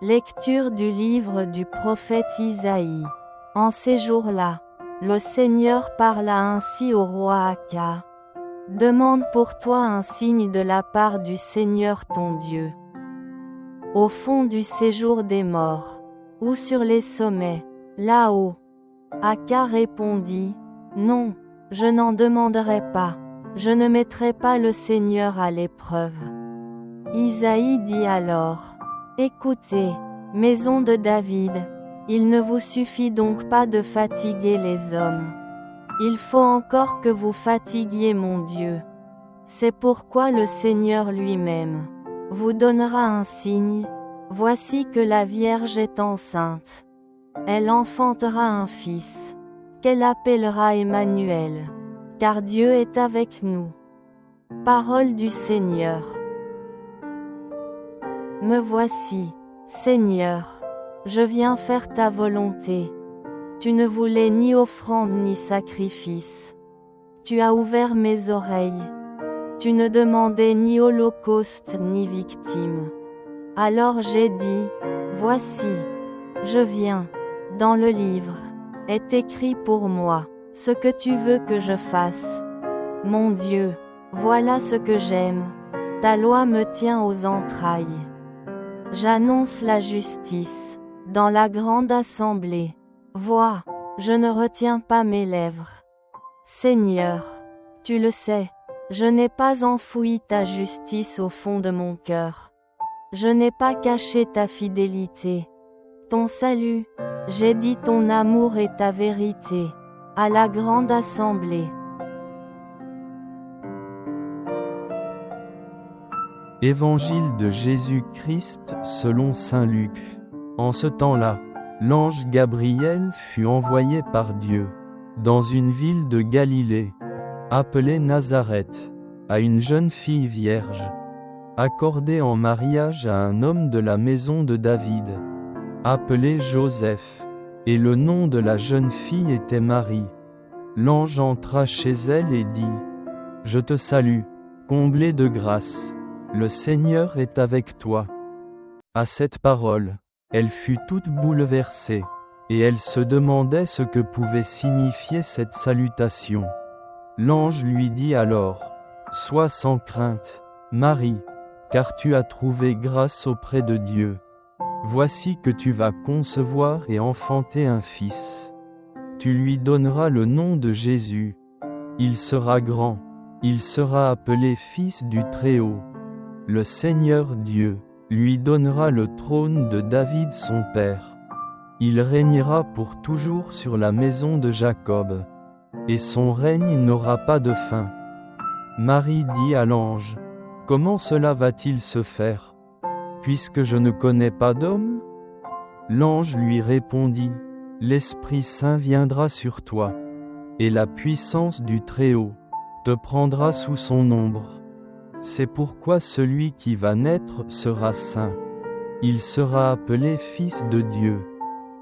Lecture du livre du prophète Isaïe. En ces jours-là, le Seigneur parla ainsi au roi Akaz. Demande pour toi un signe de la part du Seigneur ton Dieu. Au fond du séjour des morts, ou sur les sommets, là-haut. Akaz répondit, non, je n'en demanderai pas, je ne mettrai pas le Seigneur à l'épreuve. Isaïe dit alors, écoutez, maison de David, il ne vous suffit donc pas de fatiguer les hommes. Il faut encore que vous fatiguiez mon Dieu. C'est pourquoi le Seigneur lui-même vous donnera un signe. Voici que la Vierge est enceinte. Elle enfantera un fils, qu'elle appellera Emmanuel, car Dieu est avec nous. Parole du Seigneur. Me voici, Seigneur, je viens faire ta volonté. Tu ne voulais ni offrande ni sacrifice. Tu as ouvert mes oreilles. Tu ne demandais ni holocauste ni victime. Alors j'ai dit, voici, je viens. Dans le livre est écrit pour moi ce que tu veux que je fasse. Mon Dieu, voilà ce que j'aime. Ta loi me tient aux entrailles. J'annonce la justice dans la grande assemblée. Vois, je ne retiens pas mes lèvres. Seigneur, tu le sais, je n'ai pas enfoui ta justice au fond de mon cœur. Je n'ai pas caché ta fidélité. Ton salut, j'ai dit ton amour et ta vérité, à la grande assemblée. Évangile de Jésus-Christ selon saint Luc. En ce temps-là, l'ange Gabriel fut envoyé par Dieu, dans une ville de Galilée, appelée Nazareth, à une jeune fille vierge, accordée en mariage à un homme de la maison de David, appelé Joseph, et le nom de la jeune fille était Marie. L'ange entra chez elle et dit, « Je te salue, comblée de grâce, le Seigneur est avec toi. » À cette parole, elle fut toute bouleversée, et elle se demandait ce que pouvait signifier cette salutation. L'ange lui dit alors, « Sois sans crainte, Marie, car tu as trouvé grâce auprès de Dieu. Voici que tu vas concevoir et enfanter un fils. Tu lui donneras le nom de Jésus. Il sera grand, il sera appelé Fils du Très-Haut. Le Seigneur Dieu lui donnera le trône de David son père. Il régnera pour toujours sur la maison de Jacob, et son règne n'aura pas de fin. » Marie dit à l'ange, « Comment cela va-t-il se faire, puisque je ne connais pas d'homme ?» L'ange lui répondit, « L'Esprit Saint viendra sur toi, et la puissance du Très-Haut te prendra sous son ombre. C'est pourquoi celui qui va naître sera saint. Il sera appelé Fils de Dieu.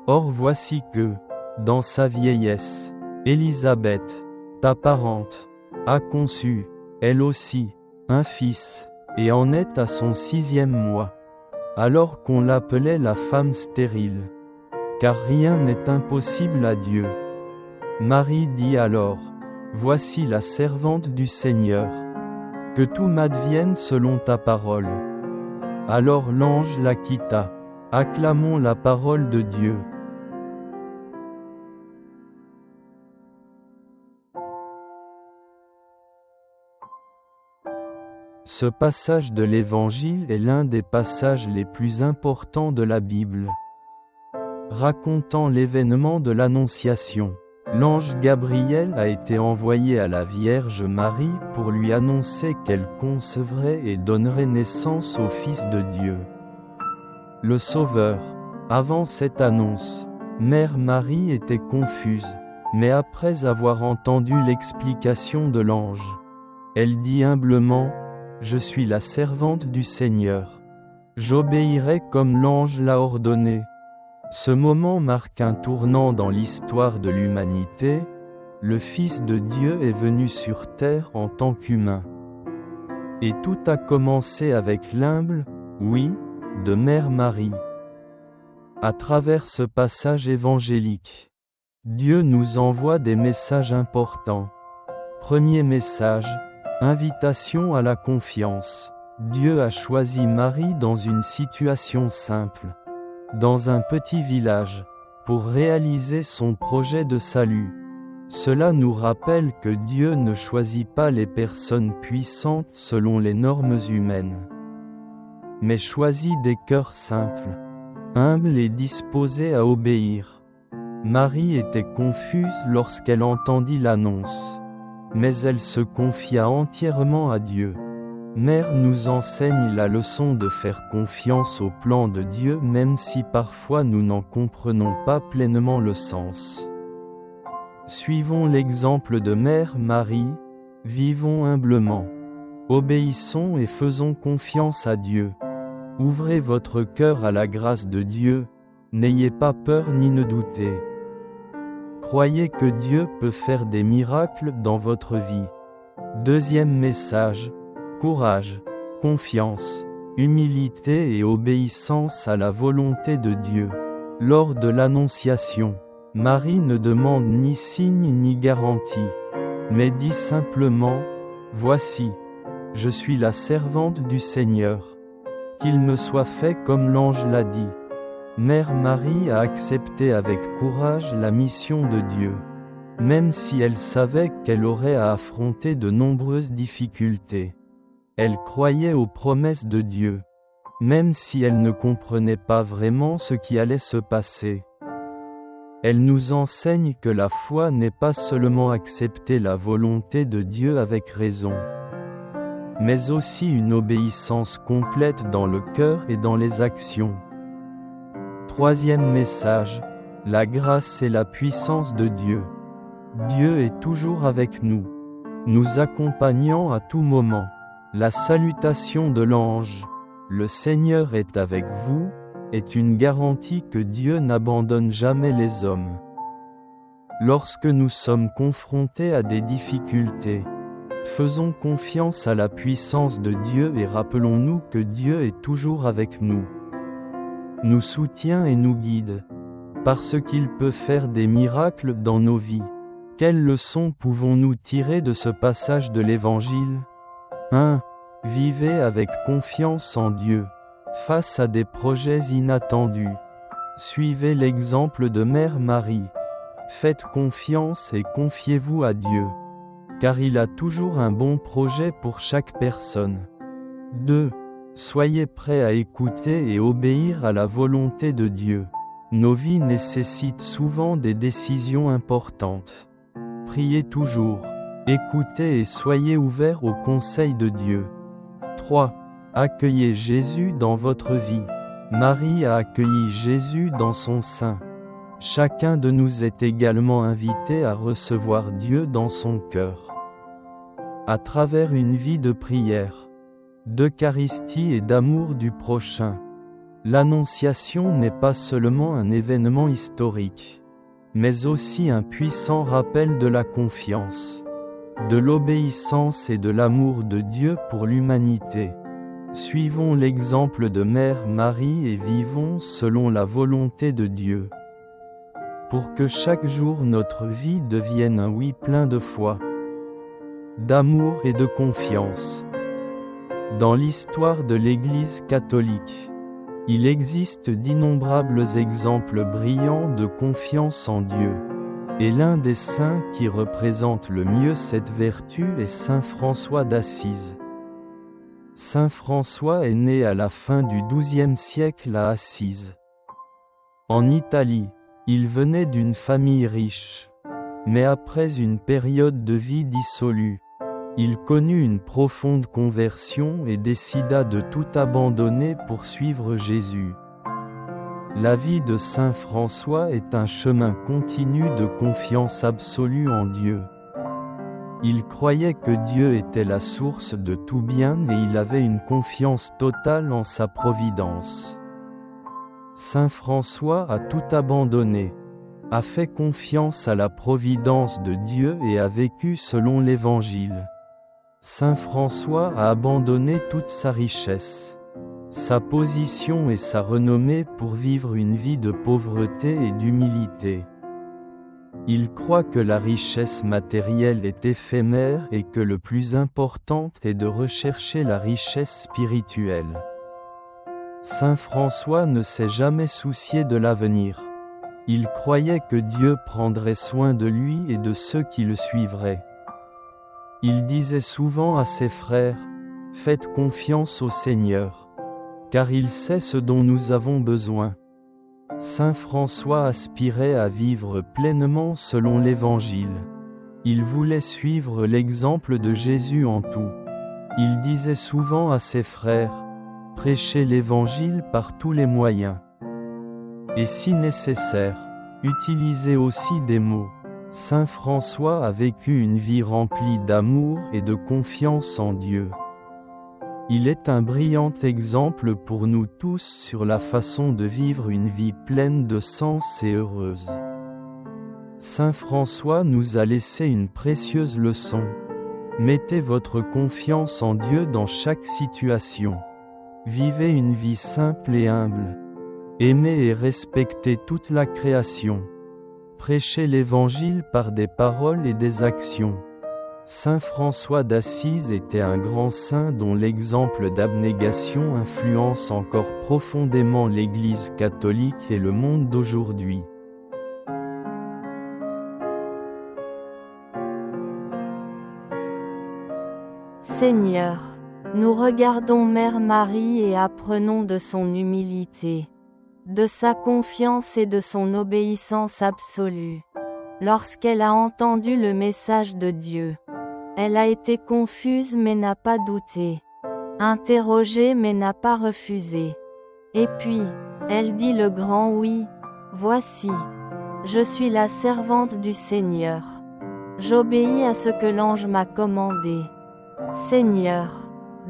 Or voici que, dans sa vieillesse, Élisabeth, ta parente, a conçu, elle aussi, un fils, et en est à son 6e mois, alors qu'on l'appelait la femme stérile. Car rien n'est impossible à Dieu. Marie dit alors, « Voici la servante du Seigneur. Que tout m'advienne selon ta parole. » Alors l'ange la quitta. Acclamons la parole de Dieu. Ce passage de l'Évangile est l'un des passages les plus importants de la Bible. Racontant l'événement de l'Annonciation, l'ange Gabriel a été envoyé à la Vierge Marie pour lui annoncer qu'elle concevrait et donnerait naissance au Fils de Dieu. Le Sauveur. Avant cette annonce, Mère Marie était confuse, mais après avoir entendu l'explication de l'ange, elle dit humblement, « Je suis la servante du Seigneur. J'obéirai comme l'ange l'a ordonné. » Ce moment marque un tournant dans l'histoire de l'humanité. Le Fils de Dieu est venu sur terre en tant qu'humain. Et tout a commencé avec l'humble « oui » de Mère Marie. À travers ce passage évangélique, Dieu nous envoie des messages importants. Premier message, invitation à la confiance. Dieu a choisi Marie dans une situation simple, dans un petit village, pour réaliser son projet de salut. Cela nous rappelle que Dieu ne choisit pas les personnes puissantes selon les normes humaines, mais choisit des cœurs simples, humbles et disposés à obéir. Marie était confuse lorsqu'elle entendit l'annonce, mais elle se confia entièrement à Dieu. Mère nous enseigne la leçon de faire confiance au plan de Dieu même si parfois nous n'en comprenons pas pleinement le sens. Suivons l'exemple de Mère Marie, vivons humblement, obéissons et faisons confiance à Dieu. Ouvrez votre cœur à la grâce de Dieu, n'ayez pas peur ni ne doutez. Croyez que Dieu peut faire des miracles dans votre vie. Deuxième message, courage, confiance, humilité et obéissance à la volonté de Dieu. Lors de l'Annonciation, Marie ne demande ni signe ni garantie, mais dit simplement, « Voici, je suis la servante du Seigneur. Qu'il me soit fait comme l'ange l'a dit. » Mère Marie a accepté avec courage la mission de Dieu, même si elle savait qu'elle aurait à affronter de nombreuses difficultés. Elle croyait aux promesses de Dieu, même si elle ne comprenait pas vraiment ce qui allait se passer. Elle nous enseigne que la foi n'est pas seulement accepter la volonté de Dieu avec raison, mais aussi une obéissance complète dans le cœur et dans les actions. Troisième message, la grâce et la puissance de Dieu. Dieu est toujours avec nous, nous accompagnant à tout moment. La salutation de l'ange, « Le Seigneur est avec vous », est une garantie que Dieu n'abandonne jamais les hommes. Lorsque nous sommes confrontés à des difficultés, faisons confiance à la puissance de Dieu et rappelons-nous que Dieu est toujours avec nous, nous soutient et nous guide, parce qu'il peut faire des miracles dans nos vies. Quelles leçons pouvons-nous tirer de ce passage de l'Évangile ? 1. Vivez avec confiance en Dieu, face à des projets inattendus. Suivez l'exemple de Mère Marie. Faites confiance et confiez-vous à Dieu, car il a toujours un bon projet pour chaque personne. 2. Soyez prêts à écouter et obéir à la volonté de Dieu. Nos vies nécessitent souvent des décisions importantes. Priez toujours, écoutez et soyez ouverts aux conseils de Dieu. 3. Accueillez Jésus dans votre vie. Marie a accueilli Jésus dans son sein. Chacun de nous est également invité à recevoir Dieu dans son cœur. À travers une vie de prière, d'Eucharistie et d'amour du prochain, l'Annonciation n'est pas seulement un événement historique, mais aussi un puissant rappel de la confiance, de l'obéissance et de l'amour de Dieu pour l'humanité. Suivons l'exemple de Mère Marie et vivons selon la volonté de Dieu, pour que chaque jour notre vie devienne un oui plein de foi, d'amour et de confiance. Dans l'histoire de l'Église catholique, il existe d'innombrables exemples brillants de confiance en Dieu, et l'un des saints qui représente le mieux cette vertu est Saint François d'Assise. Saint François est né à la fin du XIIe siècle à Assise, en Italie. Il venait d'une famille riche, mais après une période de vie dissolue, il connut une profonde conversion et décida de tout abandonner pour suivre Jésus. La vie de Saint François est un chemin continu de confiance absolue en Dieu. Il croyait que Dieu était la source de tout bien et il avait une confiance totale en sa providence. Saint François a tout abandonné, a fait confiance à la providence de Dieu et a vécu selon l'Évangile. Saint François a abandonné toute sa richesse, sa position et sa renommée pour vivre une vie de pauvreté et d'humilité. Il croit que la richesse matérielle est éphémère et que le plus important est de rechercher la richesse spirituelle. Saint François ne s'est jamais soucié de l'avenir. Il croyait que Dieu prendrait soin de lui et de ceux qui le suivraient. Il disait souvent à ses frères, « Faites confiance au Seigneur, car il sait ce dont nous avons besoin. » Saint François aspirait à vivre pleinement selon l'Évangile. Il voulait suivre l'exemple de Jésus en tout. Il disait souvent à ses frères, « Prêchez l'Évangile par tous les moyens. Et si nécessaire, utilisez aussi des mots. » Saint François a vécu une vie remplie d'amour et de confiance en Dieu. Il est un brillant exemple pour nous tous sur la façon de vivre une vie pleine de sens et heureuse. Saint François nous a laissé une précieuse leçon. Mettez votre confiance en Dieu dans chaque situation. Vivez une vie simple et humble. Aimez et respectez toute la création. Prêchez l'Évangile par des paroles et des actions. Saint François d'Assise était un grand saint dont l'exemple d'abnégation influence encore profondément l'Église catholique et le monde d'aujourd'hui. Seigneur, nous regardons Mère Marie et apprenons de son humilité, de sa confiance et de son obéissance absolue. Lorsqu'elle a entendu le message de Dieu, elle a été confuse mais n'a pas douté, interrogée mais n'a pas refusé. Et puis, elle dit le grand oui, « Voici, je suis la servante du Seigneur. J'obéis à ce que l'ange m'a commandé. » Seigneur,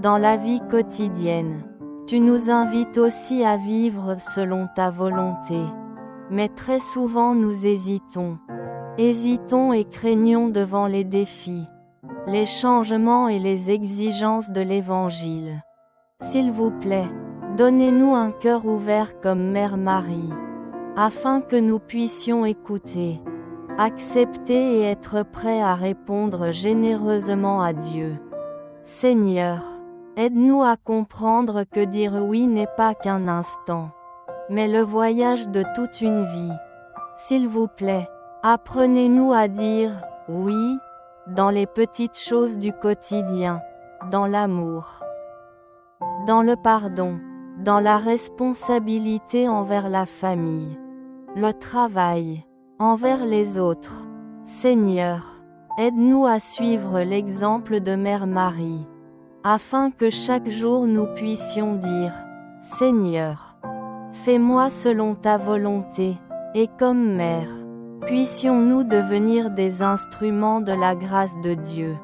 dans la vie quotidienne, tu nous invites aussi à vivre selon ta volonté. Mais très souvent nous hésitons et craignons devant les défis, les changements et les exigences de l'Évangile. S'il vous plaît, donnez-nous un cœur ouvert comme Mère Marie, afin que nous puissions écouter, accepter et être prêts à répondre généreusement à Dieu. Seigneur, aide-nous à comprendre que dire oui n'est pas qu'un instant, mais le voyage de toute une vie. S'il vous plaît, apprenez-nous à dire « oui » dans les petites choses du quotidien, dans l'amour, dans le pardon, dans la responsabilité envers la famille, le travail, envers les autres. Seigneur, aide-nous à suivre l'exemple de Mère Marie, afin que chaque jour nous puissions dire « Seigneur, fais-moi selon ta volonté » et comme Mère, puissions-nous devenir des instruments de la grâce de Dieu,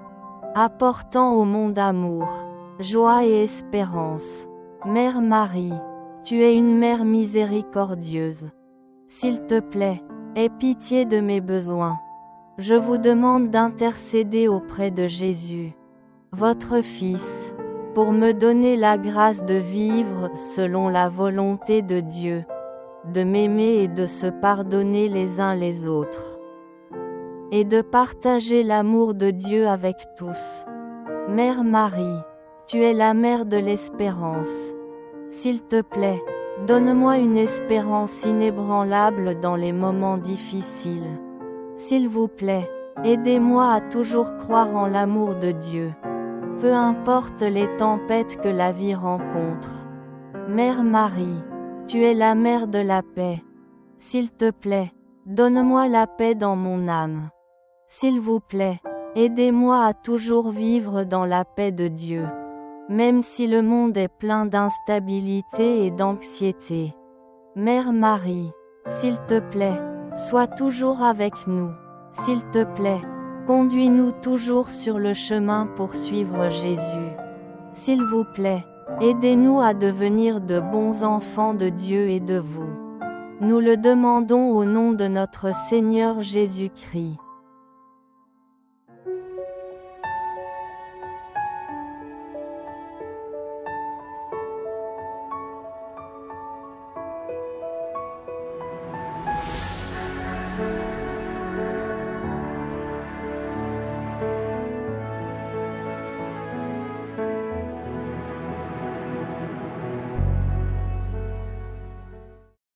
apportant au monde amour, joie et espérance. Mère Marie, tu es une mère miséricordieuse. S'il te plaît, aie pitié de mes besoins. Je vous demande d'intercéder auprès de Jésus, votre Fils, pour me donner la grâce de vivre selon la volonté de Dieu, de m'aimer et de se pardonner les uns les autres, et de partager l'amour de Dieu avec tous. Mère Marie, tu es la mère de l'espérance. S'il te plaît, donne-moi une espérance inébranlable dans les moments difficiles. S'il vous plaît, aidez-moi à toujours croire en l'amour de Dieu, peu importe les tempêtes que la vie rencontre. Mère Marie, tu es la mère de la paix. S'il te plaît, donne-moi la paix dans mon âme. S'il vous plaît, aidez-moi à toujours vivre dans la paix de Dieu, même si le monde est plein d'instabilité et d'anxiété. Mère Marie, s'il te plaît, sois toujours avec nous. S'il te plaît, conduis-nous toujours sur le chemin pour suivre Jésus. S'il vous plaît, aidez-nous à devenir de bons enfants de Dieu et de vous. Nous le demandons au nom de notre Seigneur Jésus-Christ.